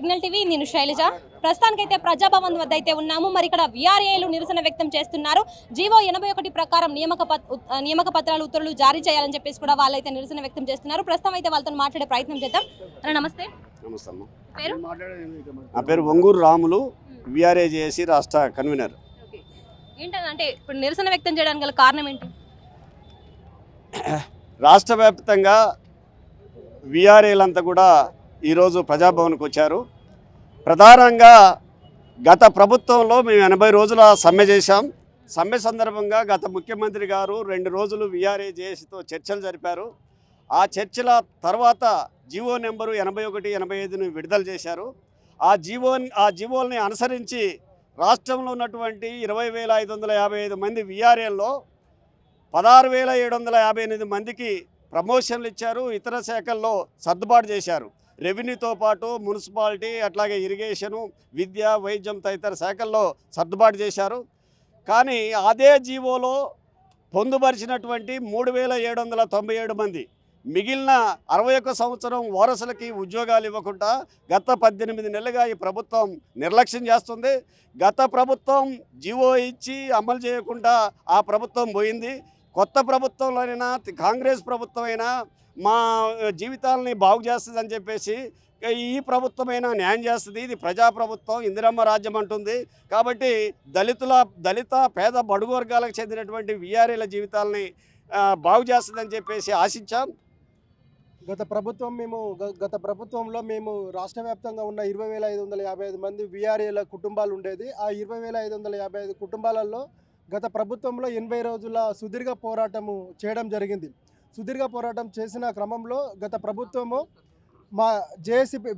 Signal TV నేను శైలజ. ప్రస్తుతానికైతే ప్రజాభవన్ వద్ద అయితే ఉన్నాము. మరి ఇక్కడ విఆర్ఏలు నిరసన వ్యక్తం చేస్తున్నారు. జీవో 81 ప్రకారం నియామక పత్రాలు ఉత్తర్వులు జారీ చేయాలని చెప్పేసి కూడా వాళ్ళైతే నిరసన వ్యక్తం చేస్తున్నారు. ప్రస్తుతం అయితే వాళ్ళతో మాట్లాడే ప్రయత్నం చేద్దాం. నమస్తే. నమస్తే అమ్మ. పేరు? నా పేరు వంగూరు రాములు, విఆర్ఏ జేఏసీ రాష్ట్ర కన్వీనర్. ఏంటంటే ఇప్పుడు నిరసన వ్యక్తం చేయడానికి గల కారణం ఏంటి? రాష్ట్ర వ్యాప్తంగా విఆర్ఏలంతా కూడా ఈరోజు ప్రజాభవన్కి వచ్చారు. ప్రధానంగా గత ప్రభుత్వంలో మేము 80 రోజుల సమ్మె చేశాం. సమ్మె సందర్భంగా గత ముఖ్యమంత్రి గారు 2 రోజులు విఆర్ఏ జేఏసీతో చర్చలు జరిపారు. ఆ చర్చల తర్వాత జీవో నెంబరు 81, 85ను విడుదల చేశారు. ఆ జీవోల్ని అనుసరించి రాష్ట్రంలో ఉన్నటువంటి 20,555 మంది విఆర్ఏల్లో 16,758 మందికి ప్రమోషన్లు ఇచ్చారు. ఇతర శాఖల్లో సర్దుబాటు చేశారు. రెవెన్యూతో పాటు మున్సిపాలిటీ, అట్లాగే ఇరిగేషను, విద్య, వైద్యం తదితర శాఖల్లో సర్దుబాటు చేశారు. కానీ అదే జీవోలో పొందుపరిచినటువంటి 3,797 మంది మిగిలిన 61 సంవత్సరం వారసులకి ఉద్యోగాలు ఇవ్వకుండా గత 18 నెలలుగా ఈ ప్రభుత్వం నిర్లక్ష్యం చేస్తుంది. గత ప్రభుత్వం జీవో ఇచ్చి అమలు చేయకుండా ఆ ప్రభుత్వం పోయింది. కొత్త ప్రభుత్వంలోనైనా కాంగ్రెస్ ప్రభుత్వం అయినా మా జీవితాలని బాగు చేస్తుందని చెప్పేసి ఈ ప్రభుత్వమైనా న్యాయం చేస్తుంది. ఇది ప్రజాప్రభుత్వం, ఇందిరమ్మ రాజ్యం అంటుంది. కాబట్టి దళిత పేద బడుగు వర్గాలకు చెందినటువంటి విఆర్ఏల జీవితాలని బాగు చేస్తుందని చెప్పేసి ఆశించాం. గత ప్రభుత్వంలో మేము రాష్ట్ర వ్యాప్తంగా ఉన్న 20,555 మంది విఆర్ఏల కుటుంబాలు ఉండేది. ఆ 20,555 కుటుంబాలలో గత ప్రభుత్వంలో 80 రోజుల సుదీర్ఘ పోరాటము చేయడం జరిగింది. సుదీర్ఘ పోరాటం చేసిన క్రమంలో గత ప్రభుత్వము మా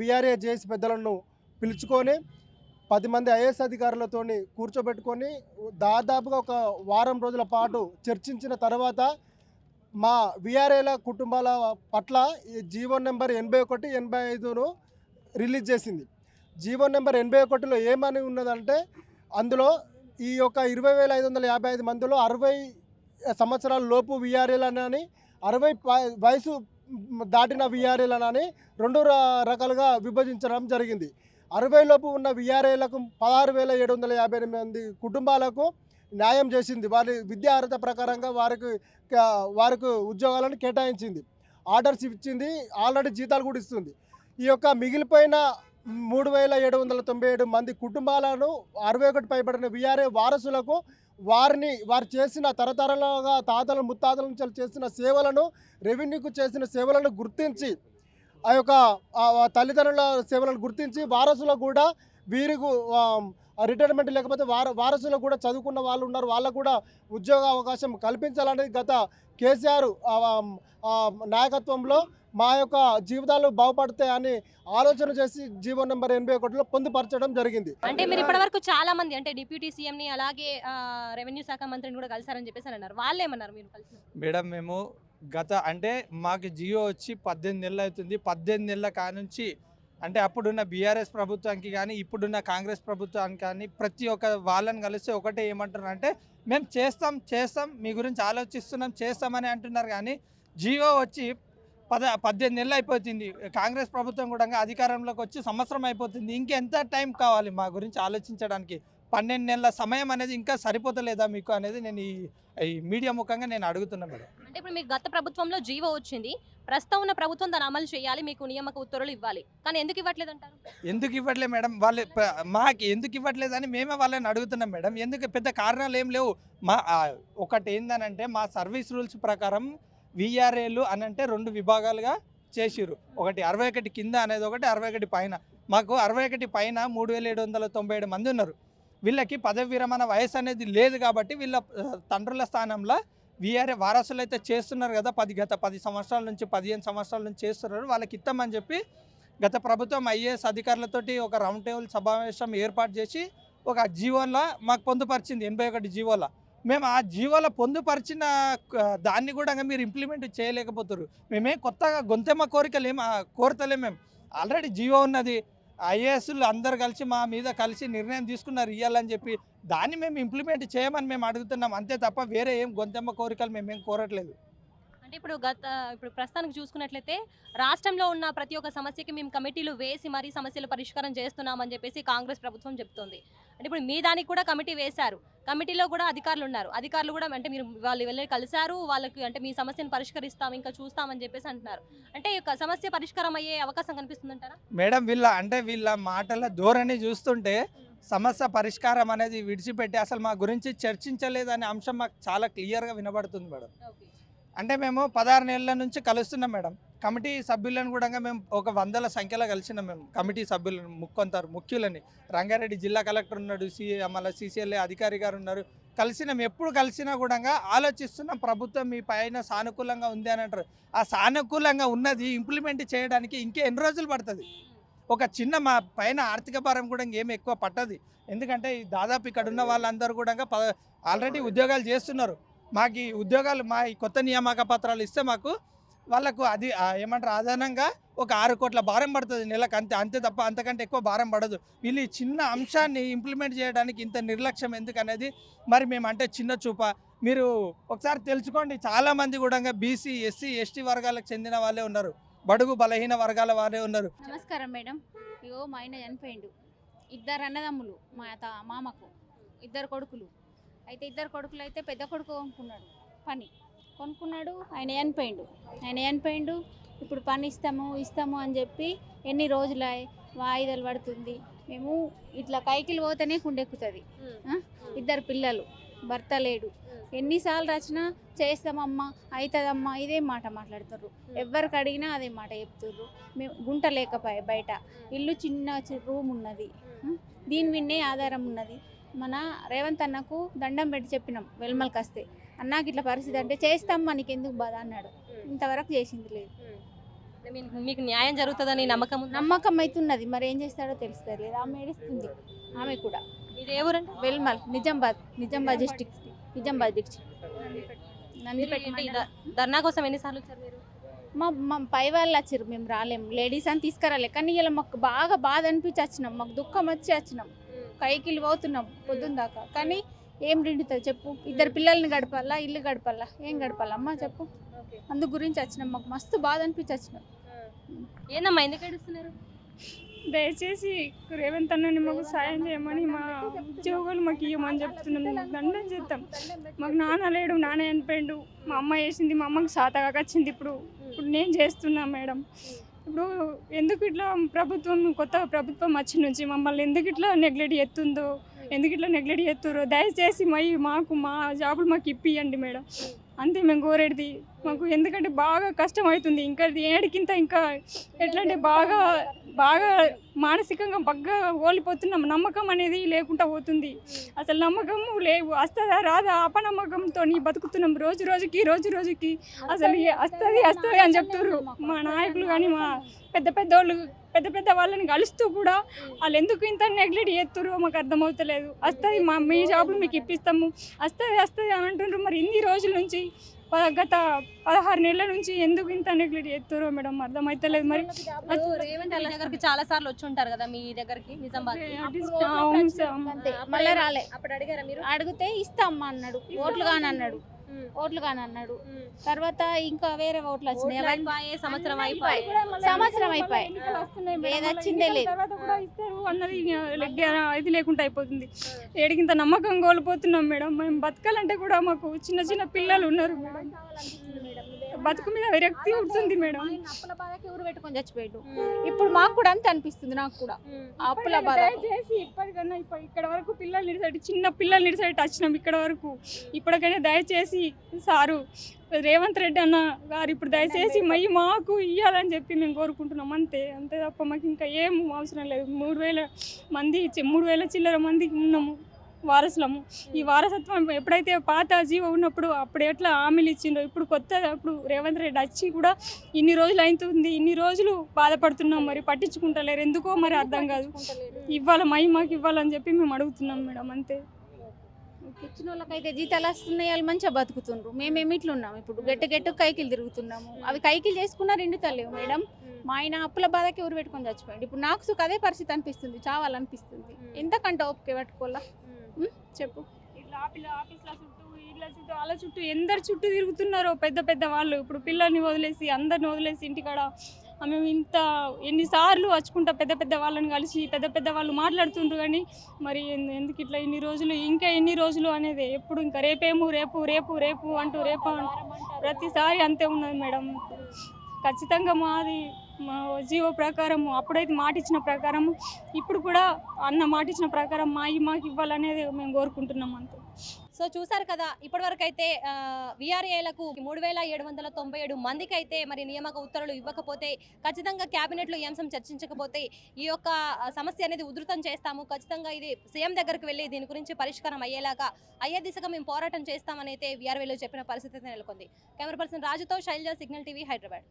విఆర్ఏ జేఏసీ పెద్దలను పిలుచుకొని 10 మంది ఐఏఎస్ అధికారులతో కూర్చోబెట్టుకొని దాదాపుగా ఒక వారం రోజుల పాటు చర్చించిన తర్వాత మా విఆర్ఏల కుటుంబాల పట్ల జీవో నెంబర్ 81, 85ను రిలీజ్ చేసింది. జీవో నెంబర్ 81లో ఏమని ఉన్నదంటే అందులో ఈ యొక్క 20,555 మందిలో 60 సంవత్సరాల లోపు విఆర్ఏలనని, 60 వయసు దాటిన విఆర్ఏలనని 2 రకాలుగా విభజించడం జరిగింది. 60 లోపు ఉన్న విఆర్ఏలకు 16,758 మంది కుటుంబాలకు న్యాయం చేసింది. వారి విద్యా అర్హత ప్రకారంగా వారికి ఉద్యోగాలను కేటాయించింది, ఆర్డర్స్ ఇచ్చింది, ఆల్రెడీ జీతాలు కూడా ఇస్తుంది. ఈ యొక్క మిగిలిపోయిన 3,797 మంది కుటుంబాలను 61 పైబడిన విఆర్ఏ వారసులకు వారు చేసిన తరతరాలుగా తాతల ముత్తాతల నుంచి చేసిన సేవలను, రెవెన్యూకు చేసిన సేవలను గుర్తించి, ఆ యొక్క తల్లిదండ్రుల సేవలను గుర్తించి వారసులకు కూడా వీరికి రిటైర్మెంట్ లేకపోతే వారసులకు కూడా చదువుకున్న వాళ్ళు ఉన్నారు, వాళ్ళకు కూడా ఉద్యోగ అవకాశం కల్పించాలనేది గత కేసీఆర్ నాయకత్వంలో మా యొక్క జీవితాలు బాగుపడతాయని ఆలోచన చేసి జీవో నెంబర్ 81లో పొందుపరచడం జరిగింది. అంటే మీరు ఇప్పటివరకు చాలా మంది అంటే డిప్యూటీ సీఎంని అలాగే రెవెన్యూ శాఖ మంత్రిని కూడా కలిసారని చెప్పేసి అన్నారు. వాళ్ళు ఏమన్నారు మీరు కలిసి? మేడం, మేము అంటే మాకు జియో వచ్చి 18 నెలలు అవుతుంది. 18 నెలల కానుంచి అంటే అప్పుడున్న బీఆర్ఎస్ ప్రభుత్వానికి కానీ ఇప్పుడున్న కాంగ్రెస్ ప్రభుత్వానికి కానీ ప్రతి ఒక్క వాళ్ళని కలిస్తే ఒకటే ఏమంటున్నారు అంటే మేము చేస్తాం మీ గురించి ఆలోచిస్తున్నాం చేస్తామని అంటున్నారు. కానీ జియో వచ్చి 18 నెలలు అయిపోతుంది. కాంగ్రెస్ ప్రభుత్వం కూడా అధికారంలోకి వచ్చి సంవత్సరం అయిపోతుంది. ఇంకెంత టైం కావాలి మా గురించి ఆలోచించడానికి? 12 నెలల సమయం అనేది ఇంకా సరిపోతలేదా మీకు అనేది నేను ఈ మీడియా ముఖంగా నేను అడుగుతున్నా మేడం. అంటే ఇప్పుడు మీకు గత ప్రభుత్వంలో జీవో వచ్చింది, ప్రస్తుతం ఉన్న ప్రభుత్వం దాన్ని అమలు చేయాలి, మీకు నియామక ఉత్తర్వులు ఇవ్వాలి, కానీ ఎందుకు ఇవ్వట్లేదు అంటారు? ఎందుకు ఇవ్వట్లేదు మేడం? మాకు ఎందుకు ఇవ్వట్లేదు అని మేమే వాళ్ళని అడుగుతున్నాం మేడం. ఎందుకు పెద్ద కారణాలు ఏం లేవు. ఒకటి ఏందనంటే మా సర్వీస్ రూల్స్ ప్రకారం విఆర్ఏలు అని అంటే 2 విభాగాలుగా చేసిర్రు. ఒకటి 61 కింద అనేది, ఒకటి 61 పైన. మాకు 61 పైన 3,797 మంది ఉన్నారు. వీళ్ళకి పదవి విరమణ వయసు అనేది లేదు కాబట్టి వీళ్ళ తండ్రుల స్థానంలో విఆర్ఏ వారసులు అయితే చేస్తున్నారు కదా, గత 10 సంవత్సరాల నుంచి 15 సంవత్సరాల నుంచి చేస్తున్నారు. వాళ్ళకి ఇస్తామని చెప్పి గత ప్రభుత్వం ఐఏఎస్ అధికారులతోటి ఒక రౌండ్ టేబుల్ సమావేశం ఏర్పాటు చేసి ఒక జీవోలో మాకు పొందుపరిచింది. 81 జీవోలో మేము ఆ జీవోలో పొందుపరిచిన దాన్ని కూడా మీరు ఇంప్లిమెంట్ చేయలేకపోతారు. మేమే కొత్తగా గొంతెమ్మ కోరికలు కోరతలేం. మేము ఆల్రెడీ జీవో ఉన్నది. ఐఏఎస్లు అందరు కలిసి మా మీద కలిసి నిర్ణయం తీసుకున్నారు ఇవ్వాలని చెప్పి. దాన్ని మేము ఇంప్లిమెంట్ చేయమని మేము అడుగుతున్నాం అంతే తప్ప వేరే ఏం గొంతెమ్మ కోరికలు మేమేం కోరట్లేదు. అంటే ఇప్పుడు ప్రస్తుతానికి చూసుకున్నట్లయితే రాష్ట్రంలో ఉన్న ప్రతి ఒక్క సమస్యకి మేము కమిటీలు వేసి మరీ సమస్యలు పరిష్కారం చేస్తున్నామని చెప్పేసి కాంగ్రెస్ ప్రభుత్వం చెప్తోంది. అంటే ఇప్పుడు మీ దానికి కూడా కమిటీ వేశారు, కమిటీలో కూడా అధికారులు ఉన్నారు, అధికారులు కూడా అంటే మీరు వాళ్ళు వెళ్ళి కలిశారు, వాళ్ళకి అంటే మీ సమస్యను పరిష్కరిస్తాం ఇంకా చూస్తామని చెప్పేసి అంటున్నారు. అంటే ఈ యొక్క సమస్య పరిష్కారం అయ్యే అవకాశం కనిపిస్తుందంటారా? మేడం వీళ్ళ మాటల ధోరణి చూస్తుంటే సమస్య పరిష్కారం అనేది విడిచిపెట్టి అసలు మా గురించి చర్చించలేదనే అంశం మాకు చాలా క్లియర్గా వినబడుతుంది మేడం. అంటే మేము 16 నెలల నుంచి కలుస్తున్నాం మేడం. కమిటీ సభ్యులను కూడా మేము ఒక 100ల సంఖ్యలో కలిసినాం. మేము కమిటీ సభ్యులను కొందరు ముఖ్యులని, రంగారెడ్డి జిల్లా కలెక్టర్ ఉన్నాడు, మళ్ళీ CCLA అధికారి గారు ఉన్నారు, కలిసినాం. ఎప్పుడు కలిసినా కూడా ఆలోచిస్తున్నాం ప్రభుత్వం మీ పైన సానుకూలంగా ఉంది అని అంటారు. ఆ సానుకూలంగా ఉన్నది ఇంప్లిమెంట్ చేయడానికి ఇంకా ఎన్ని రోజులు పడుతుంది? ఒక చిన్న మా పైన ఆర్థిక భారం కూడా ఇంకేం ఎక్కువ పట్టదు. ఎందుకంటే దాదాపు ఇక్కడ ఉన్న వాళ్ళందరూ కూడా ఆల్రెడీ ఉద్యోగాలు చేస్తున్నారు. మాకు ఈ ఉద్యోగాలు మా ఈ కొత్త నియామక పత్రాలు ఇస్తే మాకు వాళ్ళకు అది ఏమంటారు అదనంగా ఒక 6 కోట్ల భారం పడుతుంది నెలకు, అంతే తప్ప అంతకంటే ఎక్కువ భారం పడదు. వీళ్ళు ఈ చిన్న అంశాన్ని ఇంప్లిమెంట్ చేయడానికి ఇంత నిర్లక్ష్యం ఎందుకు అనేది మరి మేము అంటే చిన్న చూప. మీరు ఒకసారి తెలుసుకోండి, చాలామంది కూడా BC SC ST వర్గాలకు చెందిన వాళ్ళే ఉన్నారు, బడుగు బలహీన వర్గాల వాళ్ళే ఉన్నారు. నమస్కారం మేడం. ఇగో మా ఆయన చనిపోయిండు. 2 అన్నదమ్ములు, మామకు 2 కొడుకులు. అయితే 2 కొడుకులు అయితే పెద్ద కొడుకు కొనుక్కున్నాడు, ఆయన చనిపోయిండు. ఇప్పుడు పని ఇస్తాము అని చెప్పి ఎన్ని రోజులు వాయిదాలు పడుతుంది. మేము ఇట్లా కైకిలు పోతేనే కుండెక్కుతుంది. 2 పిల్లలు, భర్త లేడు. ఎన్నిసార్లు రచన చేస్తామమ్మా అవుతుందమ్మా ఇదే మాట మాట్లాడుతారు. ఎవరికి అడిగినా అదే మాట చెప్తుర్రు. మేము గుంట లేకపోయే బయట ఇల్లు చిన్న రూమ్ ఉన్నది, దీని విన్నే ఆధారం ఉన్నది. మన రేవంత్ అన్నకు దండం పెట్టి చెప్పినాం వెల్మల్కి వస్తే, అన్నాకి ఇట్లా పరిస్థితి అంటే చేస్తామ్మా నీకు ఎందుకు బాధ అన్నాడు. ఇంతవరకు చేసింది లేదు. మీకు న్యాయం జరుగుతుందని నమ్మకం అవుతున్నది, మరి ఏం చేస్తాడో తెలుస్తలేదు. ఆమె ఏడుస్తుంది. ఆమె కూడా ఇది ఏ ఊరంటే? వెల్మల్, నిజామాబాద్ డిస్ట్రిక్ట్, నందిపేట. ధర్నా కోసం ఎన్నిసార్లు వచ్చారు మీరు? మా పై వాళ్ళు వచ్చారు, మేము రాలేము, లేడీస్ అని తీసుకురాలే. కానీ ఇలా మాకు బాగా బాధ అనిపించి వచ్చినాం, మాకు దుఃఖం వచ్చి వచ్చినాం, కైకిలు పోతున్నాం పొద్దున్న దాకా. కానీ ఏం నిండుతుంది చెప్పు? 2 పిల్లల్ని గడపాలా, ఇల్లు గడపాలా, ఏం గడపాలమ్మా చెప్పు? అందు గురించి వచ్చినాం, మాకు మస్తు బాధ అనిపించి వచ్చినాం. ఏందమ్మా ఎందుకు ఏడుస్తున్నారు? దయచేసి రేవంత్ అన్నని మాకు సాయం చేయమని, మా ఉద్యోగాలు మాకు ఇవ్వమని చెప్తున్నాం. దండం చేద్దాం. మాకు నాన్న లేడు, నాన్న చనిపోయిండు. మా అమ్మ చేసింది, మా అమ్మకి సాతగా వచ్చింది. ఇప్పుడు నేను చేస్తున్నా మేడం. ఇప్పుడు ఎందుకు ఇట్లా కొత్త ప్రభుత్వం వచ్చి నుంచి మమ్మల్ని ఎందుకు ఇట్లా నెగ్లెక్ట్ చేస్తుర్రో దయచేసి మాకు మా జాబులు మాకు ఇప్పియండి మేడం. అంతే మేము కోరేది. మాకు ఎందుకంటే బాగా కష్టం అవుతుంది. ఇంకా ఏడికింత ఇంకా ఎట్లా అంటే బాగా మానసికంగా బాగా ఓడిపోతున్నాం. నమ్మకం అనేది లేకుండా పోతుంది. అసలు నమ్మకము లేవు. వస్తుందా రాదా అపనమ్మకంతో బతుకుతున్నాం. రోజు రోజుకి అసలు వస్తుంది అని చెప్తుర్రు మా నాయకులు. కానీ మా పెద్ద వాళ్ళని కలుస్తూ కూడా వాళ్ళు ఎందుకు ఇంత నెగ్లెక్ట్ చేస్తుర్రో మాకు అర్థమవుతలేదు. వస్తుంది మీ జాబులు మీకు ఇప్పిస్తాము, వస్తుంది అని అంటున్నారు. మరి ఇన్ని రోజుల నుంచి గత 16 నెలల నుంచి ఎందుకు ఇంత నెగ్లెక్ట్ చేస్తుర్రో మేడం అర్థమవుతలేదు. మరి దగ్గరికి చాలా సార్లు వచ్చి ఉంటారు కదా మీ దగ్గరికి నిజామాబాద్? మళ్ళీ రాలే. అప్పుడు అడిగారా మీరు? అడిగితే ఇస్తామ్మా అన్నాడు, ఓట్లు కాని అన్నాడు. తర్వాత ఇంకా వేరే ఓట్లు వచ్చినాయి. సంవత్సరం అయిపోయి ఏది వచ్చిందే లేదు అన్నది. ఇది లేకుండా అయిపోతుంది. ఏడికింత నమ్మకం కోల్పోతున్నాం మేడం. మేము బతకాలంటే కూడా మాకు చిన్న పిల్లలు ఉన్నారు మేడం. బతుకు మీద విరక్తి ఉంటుంది మేడం. అప్పుల బాధకి ఊరు పెట్టుకొని చచ్చిపోయాడు. ఇప్పుడు మాకు కూడా అంతే అనిపిస్తుంది. నాకు కూడా అప్పుల బాధ. దయచేసి ఇప్పటికన్నా ఇక్కడ వరకు చిన్న పిల్లలు నిడిసైట్ వచ్చినాం ఇక్కడ వరకు. ఇప్పటికైనా దయచేసి సారు రేవంత్ రెడ్డి అన్న గారు ఇప్పుడు దయచేసి మాకు ఇవ్వాలని చెప్పి మేము కోరుకుంటున్నాం. అంతే తప్ప మాకు ఇంకా ఏం అవసరం లేదు. 3,000 చిల్లర మందికి ఉన్నాము వారసులము. ఈ వారసత్వం ఎప్పుడైతే పాత జీవో ఉన్నప్పుడు అప్పుడు ఎట్లా హామీలు ఇచ్చిండ్రో ఇప్పుడు రేవంత్ రెడ్డి వచ్చి కూడా ఇన్ని రోజులు అవుతుంది, ఇన్ని రోజులు బాధపడుతున్నాం. మరి పట్టించుకుంటలేరు ఎందుకో మరి అర్థం కాదు. మాకు ఇవ్వాలని చెప్పి మేము అడుగుతున్నాం మేడం. అంతే. ఇచ్చిన వాళ్ళకైతే జీతాలు వస్తున్నాయి, వాళ్ళు మంచిగా బతుకుతుండ్రు. మేమేమి ఇట్లా ఉన్నాం. ఇప్పుడు గట్టు కైకిలు తిరుగుతున్నాము. అవి కైకిలు చేసుకున్నా 2 తల్లేవు మేడం. మా ఆయన అప్పుల బాధకి ఊరు పెట్టుకొని చచ్చిపోయాడు. ఇప్పుడు నాకు అదే పరిస్థితి అనిపిస్తుంది, చావాలనిపిస్తుంది. ఎంతకంటే ఓపిక పట్టుకోవాలా చెప్పు? ఇట్లా ఆఫీస్ల చుట్టూ ఇళ్ళ వాళ్ళ చుట్టూ ఎందరు చుట్టూ తిరుగుతున్నారో పెద్ద పెద్ద వాళ్ళు. ఇప్పుడు పిల్లల్ని వదిలేసి అందరిని వదిలేసి ఇంటికాడ మేము ఇంత ఎన్నిసార్లు వచ్చుకుంటా పెద్ద పెద్ద వాళ్ళని కలిసి పెద్ద పెద్ద వాళ్ళు మాట్లాడుతుండ్రు. కానీ మరి ఎందుకు ఇట్లా ఇన్ని రోజులు ఇంకా ఎన్ని రోజులు అనేది ఎప్పుడు ఇంకా రేపేమో రేపు రేపు రేపు అంటూ రేపు ప్రతిసారి అంతే ఉన్నది మేడం. ఖచ్చితంగా మాది మా జీవో ప్రకారం అప్పుడైతే మాట ఇచ్చిన ప్రకారం ఇప్పుడు కూడా అన్న మాట ఇచ్చిన ప్రకారం మాకు ఇవ్వాలనేది మేము కోరుకుంటున్నాం అంతే. సో చూసారు కదా, ఇప్పటివరకు అయితే విఆర్ఏలకు 3797 మందికి అయితే మరి నియామక ఉత్తర్వులు ఇవ్వకపోతే, ఖచ్చితంగా క్యాబినెట్లో ఈ అంశం చర్చించకపోతే ఈ యొక్క సమస్య అనేది ఉధృతం చేస్తాము. ఖచ్చితంగా ఇది సీఎం దగ్గరకు వెళ్ళి దీని గురించి పరిష్కారం అయ్యే దిశగా మేము పోరాటం చేస్తామని అయితే విఆర్ఏలో చెప్పిన పరిస్థితి నెలకొంది. కెమెరా పర్సన్ రాజుతో శైలజ, సిగ్నల్ టీవీ, హైదరాబాద్.